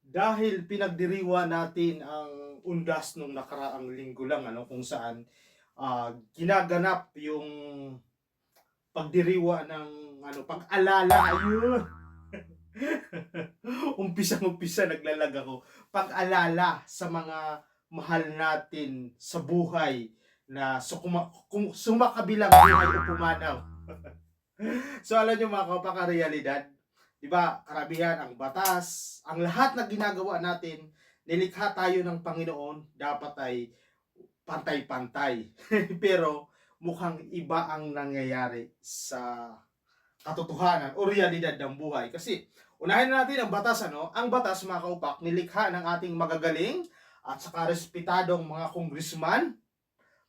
Dahil pinagdiriwa natin ang undas nung nakaraang linggo lang kung saan ginaganap yung pagdiriwa ng pag-alala ayun. Umpisang-umpisa naglalag ako. Pag-alala sa mga mahal natin sa buhay na sumakabilang buhay o pumanaw. So alam niyo mga kapaka-realidad, 'di ba, karamihan ang batas, ang lahat na ginagawa natin, nilikha tayo ng Panginoon, dapat ay pantay-pantay. Pero mukhang iba ang nangyayari sa katotohanan o realidad ng buhay. Kasi unahin natin ang batas Ang batas mga kaupak, nilikha ng ating magagaling at saka respetadong mga congressman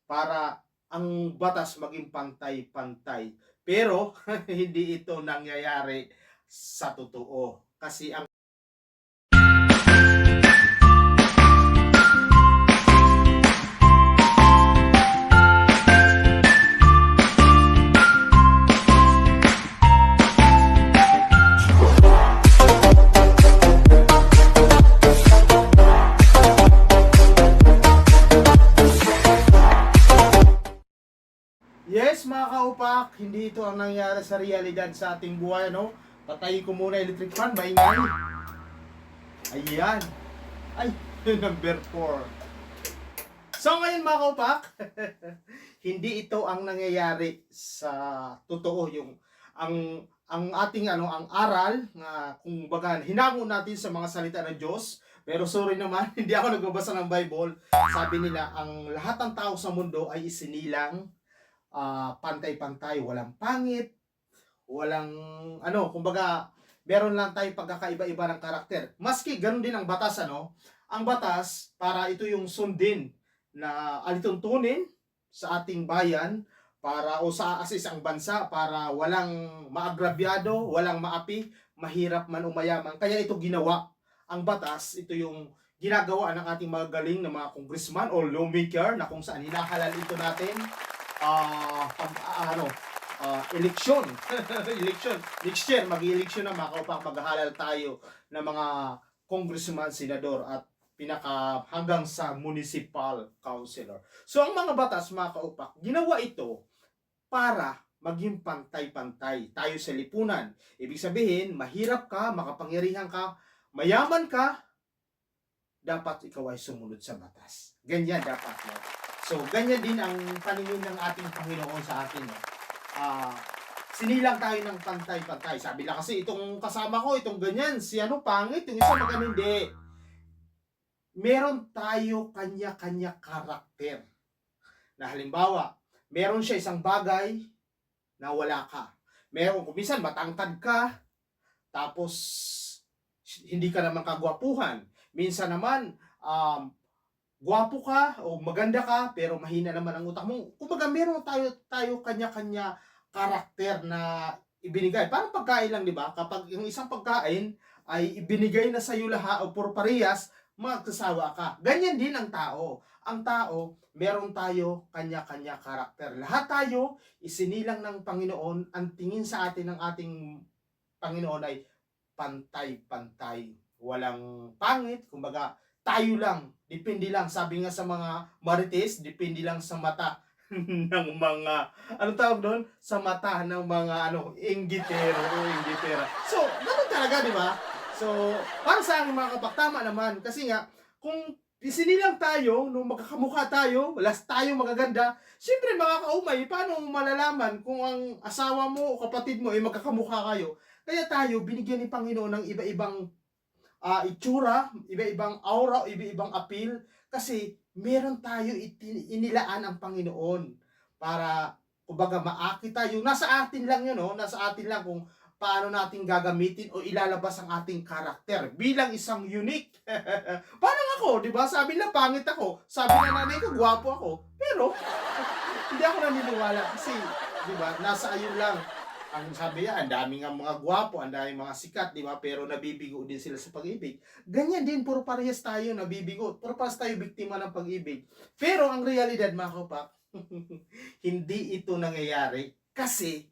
para ang batas maging pantay-pantay. Pero hindi ito nangyayari sa totoo. Kasi ang yes, mga kaupak, hindi ito ang nangyayari sa realidad sa ating buhay, Patayin ko muna electric fan, maingay. Ayan. Ay, number 4. So ngayon mga kaupak, hindi ito ang nangyayari sa totoo, yung ang ating ang aral na kung baga hinango natin sa mga salita ng Diyos. Pero sorry naman, hindi ako nagbabasa ng Bible. Sabi nila ang lahat ng tao sa mundo ay isinilang pantay-pantay, walang pangit, walang kumbaga meron lang tayong pagkakaiba-iba ng karakter. Maski ganun din ang batas ang batas para ito yung sundin na alituntunin sa ating bayan para o sa isang bansa para walang maagrabyado, walang maapi, mahirap man o mayaman. Kaya ito ginawa. Ang batas, ito yung ginagawa ng ating mga galing na mga congressman o lawmaker na kung saan hinahalal ito natin pag eleksyon. Eleksyon. Next year, mag-eleksyon na mga kaupak, maghahalal tayo ng mga congressman, senador at hanggang sa municipal councilor. So ang mga batas mga kaupak, ginawa ito para maging pantay-pantay tayo sa lipunan. Ibig sabihin, mahirap ka, makapangyarihan ka, mayaman ka, dapat ikaw ay sumunod sa batas. Ganyan dapat. So, ganyan din ang paningin ng ating Panginoon sa atin. Sinilang tayo ng pantay-pantay. Sabi lang kasi itong kasama ko, itong ganyan, si pangit, yung isa maganda hindi. Meron tayo kanya-kanya karakter. Na halimbawa, meron siya isang bagay na wala ka. Meron, kumisan matangkad ka, tapos hindi ka naman kagwapuhan. Minsan naman, gwapo ka o maganda ka pero mahina naman ang utak mo. Kumbaga meron tayo kanya-kanya karakter na ibinigay. Parang pagkain lang, 'di ba? Kapag yung isang pagkain ay ibinigay na sa iyo lahat o por parehas, magsasawa ka. Ganyan din ang tao. Ang tao, meron tayo kanya-kanya karakter. Lahat tayo isinilang ng Panginoon. Ang tingin sa atin ng ating Panginoon ay pantay-pantay. Walang pangit, kumbaga tayo lang, depende lang, sabi nga sa mga marites, depende lang sa mata ng mga, ano tawag doon? Sa mata ng mga, inggitero o inggitera. So, ganun talaga, di ba? So, para sa akin mga kapaktama naman, kasi nga, kung isinilang tayo, nung magkakamukha tayo, last tayo magaganda, siyempre mga kaumay, paano malalaman kung ang asawa mo o kapatid mo ay magkakamukha kayo? Kaya tayo, binigyan ni Panginoon ng iba-ibang itsura, iba-ibang aura, iba-ibang appeal kasi meron tayo inilaan ang Panginoon para kumbaga maakit tayo. Nasa atin lang 'yun, nasa atin lang kung paano natin gagamitin o ilalabas ang ating karakter bilang isang unique. Parang ako, 'di ba? Sabi nila pangit ako, sabi ng nanay ko gwapo ako. Pero hindi ako naniniwala kasi 'di ba? Nasa ayun lang ang sabi niya, ang daming nga mga gwapo, ang daming mga sikat, di ba? Pero nabibigo din sila sa pag-ibig. Ganyan din, puro parehas tayo nabibigo. Puro parehas tayo biktima ng pag-ibig. Pero ang realidad, mga kapak, hindi ito nangyayari kasi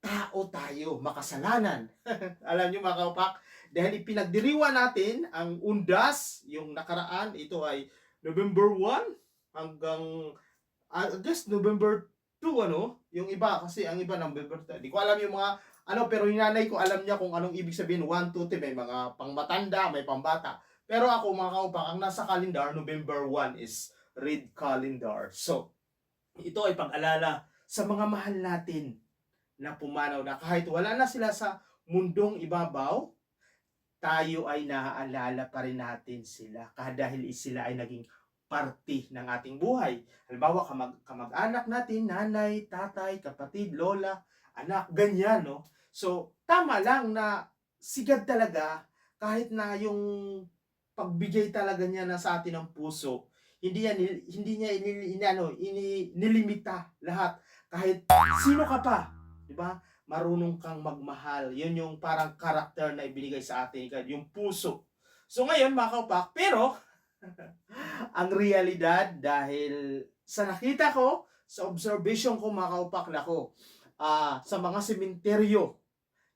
tao tayo, makasalanan. Alam niyo mga kapak, Dahil ipinagdiriwang natin ang undas, yung nakaraan, ito ay November 1 hanggang I guess November 2 ano, yung iba kasi ang iba November 2. Di ko alam yung mga ano, pero yung nanay ko alam niya kung anong ibig sabihin 1, 2, 3, may mga pangmatanda, may pambata. Pero ako mga kaupak, ang nasa calendar, November 1 is Red Calendar. So, ito ay pag-alala sa mga mahal natin na pumanaw na kahit wala na sila sa mundong ibabaw, tayo ay naaalala pa rin natin sila dahil sila ay naging parte ng ating buhay. Halimbawa, kamag-anak natin, nanay, tatay, kapatid, lola, anak, ganyan, no? So, tama lang na sigad talaga kahit na yung pagbigay talaga niya na sa atin ng puso, hindi niya nilimita lahat. Kahit sino ka pa, di ba? Marunong kang magmahal. Yun yung parang karakter na ibinigay sa atin, yung puso. So ngayon, mga kaupak, pero ang realidad dahil sa nakita ko, sa observation ko mga kaupak nako, sa mga sementeryo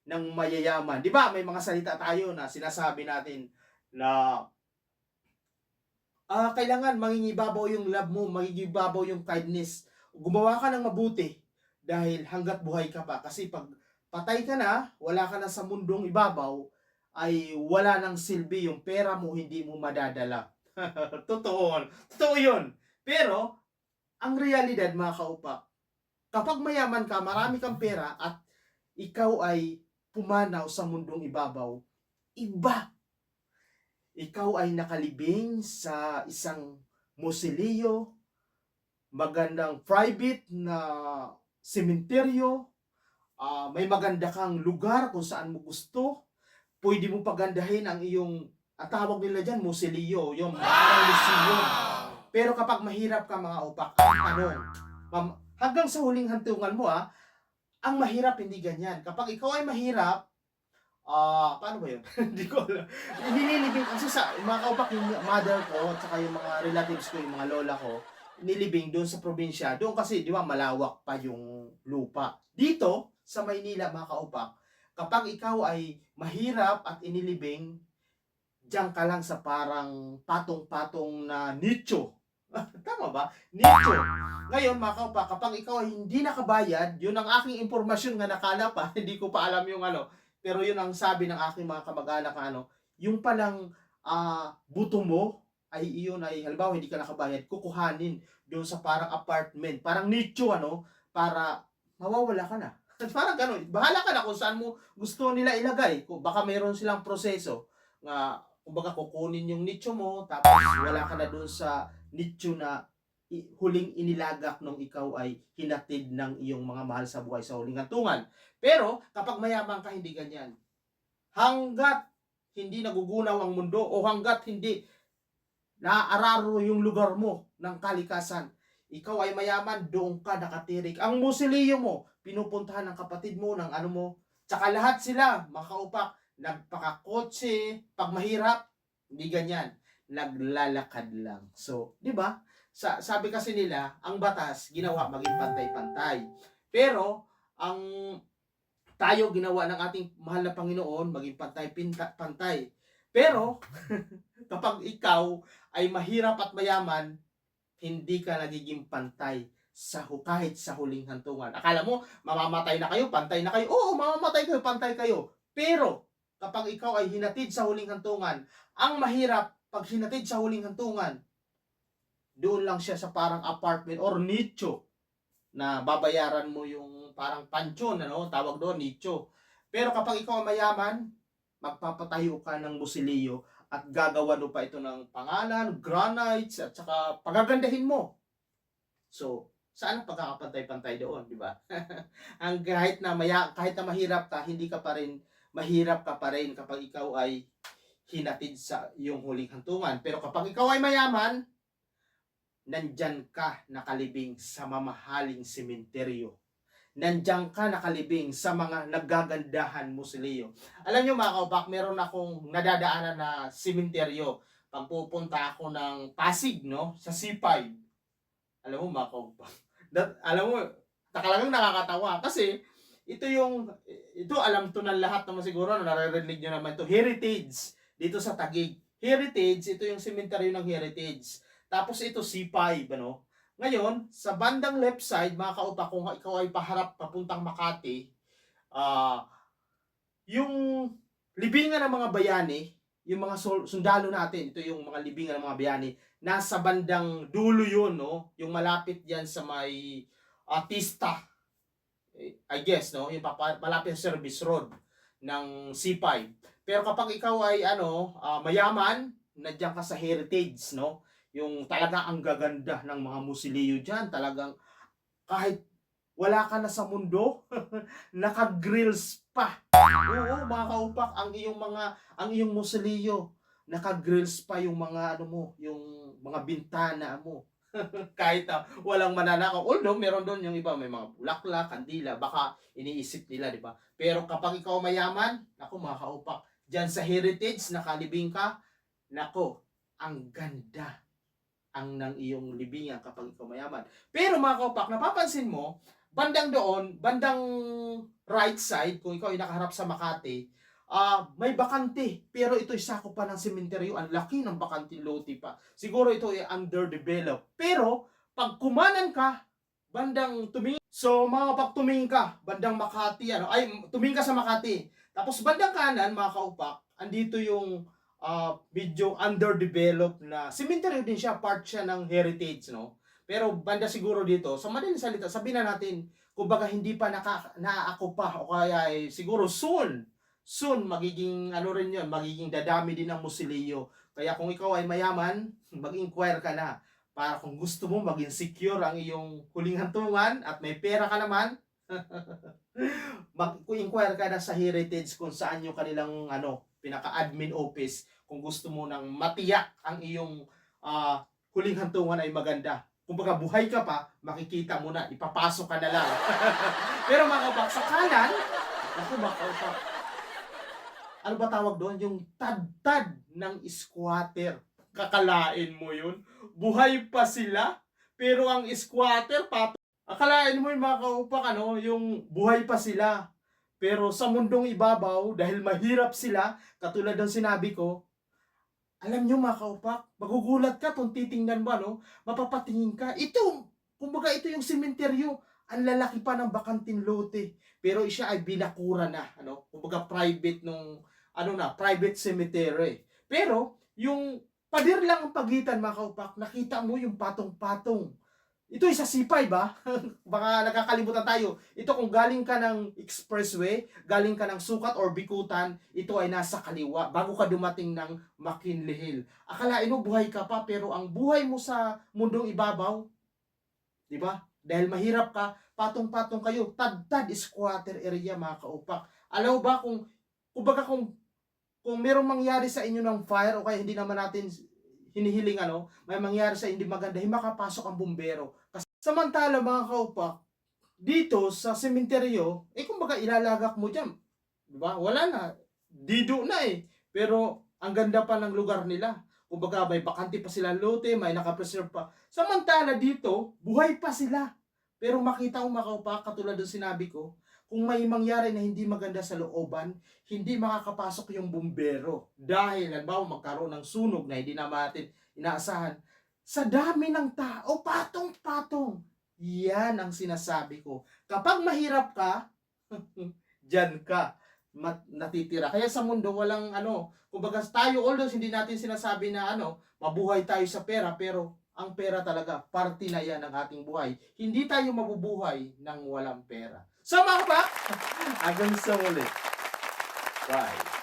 ng mayayaman. Di ba may mga salita tayo na sinasabi natin na kailangan mangingibabaw yung love mo, mangingibabaw yung kindness. Gumawa ka ng mabuti dahil hanggat buhay ka pa. Kasi pag patay ka na, wala ka na sa mundong ibabaw, ay wala nang silbi yung pera mo, hindi mo madadala. Totoo. Totoo yun. Pero, ang realidad mga kaupak, kapag mayaman ka, marami kang pera, at ikaw ay pumanaw sa mundong ibabaw, iba. Ikaw ay nakalibing sa isang mosilyo, magandang private na sementeryo, may maganda kang lugar kung saan mo gusto, pwede mo pagandahin ang iyong, tawag nila dyan, mosilyo, yung parang museum. Pero kapag mahirap ka mga upak, ang tanong, hanggang sa huling hantungan mo ang mahirap hindi ganyan. Kapag ikaw ay mahirap, paano ba yun? Hindi ko alam. Nililibing kasi sa mga kaupak, yung mother ko at saka yung mga relatives ko, yung mga lola ko, nilibing doon sa probinsya. Doon kasi, di ba, malawak pa yung lupa. Dito, sa Maynila, mga kaupak, kapag ikaw ay mahirap at inilibing, diyan ka lang sa parang patong-patong na nicho. Tama ba? Nicho. Ngayon, mga kaupak, kapag ikaw ay hindi nakabayad, yun ang aking impormasyon nga nakala pa, hindi ko pa alam yung ano, pero yun ang sabi ng aking mga kamag-anak yung palang buto mo ay iyon ay halimbawa hindi ka nakabayad, kukuhanin doon sa parang apartment, parang nicho para mawawala ka na. Parang gano'n. Bahala ka na kung saan mo gusto nila ilagay. Kung baka mayroon silang proseso nga kumbaga kukunin yung nicho mo tapos wala ka na doon sa nicho na huling inilagak nung ikaw ay hinatid ng iyong mga mahal sa buhay sa huling hantungan. Pero kapag mayaman ka, hindi ganyan. Hanggat hindi nagugunaw ang mundo o hanggat hindi naaararo yung lugar mo ng kalikasan, ikaw ay mayaman, doon ka nakatirik. Ang musilyo mo, pinupuntahan ng kapatid mo, ng ano mo, tsaka lahat sila, makaupak, nagpakakotse, pag mahirap, hindi ganyan. Naglalakad lang. So, di ba? Sabi kasi nila, ang batas ginawa maging pantay-pantay. Pero, ang tayo ginawa ng ating mahal na Panginoon maging pantay-pantay. Pero, kapag ikaw ay mahirap at mayaman, hindi ka nagiging pantay kahit sa huling hantungan. Akala mo, mamamatay na kayo, pantay na kayo. Oo, mamamatay kayo, pantay kayo. Pero, kapag ikaw ay hinatid sa huling hantungan, ang mahirap, pag hinatid sa huling hantungan, doon lang siya sa parang apartment or nicho na babayaran mo yung parang pansyon, tawag doon, nicho. Pero kapag ikaw ay mayaman, magpapatayo ka ng musilyo at gagawa mo pa ito ng pangalan, granites, at saka pagagandahin mo. So, saan ang pagkakapantay-pantay doon, di ba? Ang kahit na mahirap ka, hindi ka pa rin mahirap ka pa rin kapag ikaw ay hinatid sa iyong huling hantungan. Pero kapag ikaw ay mayaman, nandyan ka nakalibing sa mamahaling sementeryo. Nandyan ka nakalibing sa mga nagagandahan musilyo. Alam nyo mga kaupak, meron akong nadadaanan na sementeryo. Pag pupunta ako ng Pasig, sa C5. Alam mo mga kaupak, alam mo, talagang nakakatawa kasi ito alam to ng lahat naman siguro, naririnig nyo naman to, Heritage, dito sa Taguig. Heritage, ito yung cemetery ng Heritage. Tapos ito C5, ano. Ngayon, sa bandang left side, mga kaupa, kung ikaw ay paharap papuntang Makati, yung libingan ng mga bayani, yung mga sundalo natin, ito yung mga libingan ng mga bayani, nasa bandang dulo yun, no? Yung malapit yan sa may Tista, I guess, no? Yung malapit sa service road ng C5. Pero kapag ikaw ay mayaman, nandiyan ka sa Heritage, no? Yung talaga ang gaganda ng mga musilyo diyan, talagang kahit wala ka na sa mundo, naka-grills pa. Oo, mga kaupak, ang iyong musilyo, naka-grills pa yung mga yung mga bintana mo. Kahit walang mananakaw. Although meron doon yung iba, may mga bulaklak, kandila, baka iniisip nila, di ba? Pero kapag ikaw mayaman, nako mga kaupak, diyan sa Heritage, nakalibing ka, nako, ang ganda ng iyong libingan kapag ikaw mayaman. Pero mga kaupak, napapansin mo, bandang doon, bandang right side, kung ikaw ay nakaharap sa Makati, may bakante. Pero ito'y sakop pa ng sementeryo. Ang laki ng bakante lote pa. Siguro ito ay underdeveloped. Pero, pag kumanan ka, bandang tumingin. So, mga kapag tumingin ka, bandang Makati, tumingin ka sa Makati. Tapos, bandang kanan, mga kaupak, andito yung medyo underdeveloped na sementeryo din siya, part siya ng heritage, no? Pero banda siguro dito, sa madaling salita, sabihin na natin, kumbaga hindi pa naaako pa, o kaya siguro soon magiging rin yun, magiging dadami din ang musilyo. Kaya kung ikaw ay mayaman, mag-inquire ka na para kung gusto mo maging secure ang iyong huling hantungan at may pera ka naman, mag-inquire ka na sa Heritage kung saan yung kanilang pinaka-admin office kung gusto mo nang matiyak ang iyong huling hantungan ay maganda. Kumbaga buhay ka pa, makikita mo na, ipapasok ka na lang. Pero mga kabak, sa kanan, ano ba tawag doon? Yung tad-tad ng squatter. Kakalain mo yun? Buhay pa sila, pero ang squatter, akalain mo yun mga kaupak, yung buhay pa sila. Pero sa mundong ibabaw, dahil mahirap sila, katulad ng sinabi ko, alam nyo mga kaupak, magugulat ka kung titingnan mo, mapapatingin ka. Kumbaga ito yung sementeryo. Ang lalaki pa ng bakanting lote. Pero siya ay binakura na, kumbaga private private cemetery. Pero, yung pader lang ang pagitan mga kaupak, nakita mo yung patong-patong. Ito sa C5 ba? Baka nakakalimutan tayo. Ito kung galing ka ng expressway, galing ka ng Sukat or Bikutan, ito ay nasa kaliwa bago ka dumating ng McKinley Hill. Akalain mo buhay ka pa, pero ang buhay mo sa mundong ibabaw, di ba? Dahil mahirap ka, patong-patong kayo, tad-tad squatter area mga kaupak. Alam mo ba kung merong mangyari sa inyo ng fire o kaya hindi naman natin hinihiling may mangyari sa hindi maganda, hindi makapasok ang bumbero. Kasi samantala mga kaupak, dito sa sementeryo, kumbaga ilalagak mo dyan. Diba? Wala na. Dido na Pero ang ganda pa ng lugar nila. Kumbaga may bakante pa sila lote, may nakapreserve pa. Samantala dito, buhay pa sila. Pero makita mo mga kaupak, katulad ng sinabi ko, kung may mangyari na hindi maganda sa looban, hindi makakapasok yung bumbero. Dahil, halimbawa, magkaroon ng sunog na hindi naman natin inaasahan. Sa dami ng tao, patong-patong. Yan ang sinasabi ko. Kapag mahirap ka, dyan ka natitira. Kaya sa mundo, walang kumbaga tayo, although hindi natin sinasabi na mabuhay tayo sa pera, pero ang pera talaga, parte na yan ng ating buhay. Hindi tayo mabubuhay ng walang pera. So mga kabak, hanggang sa muli. Bye.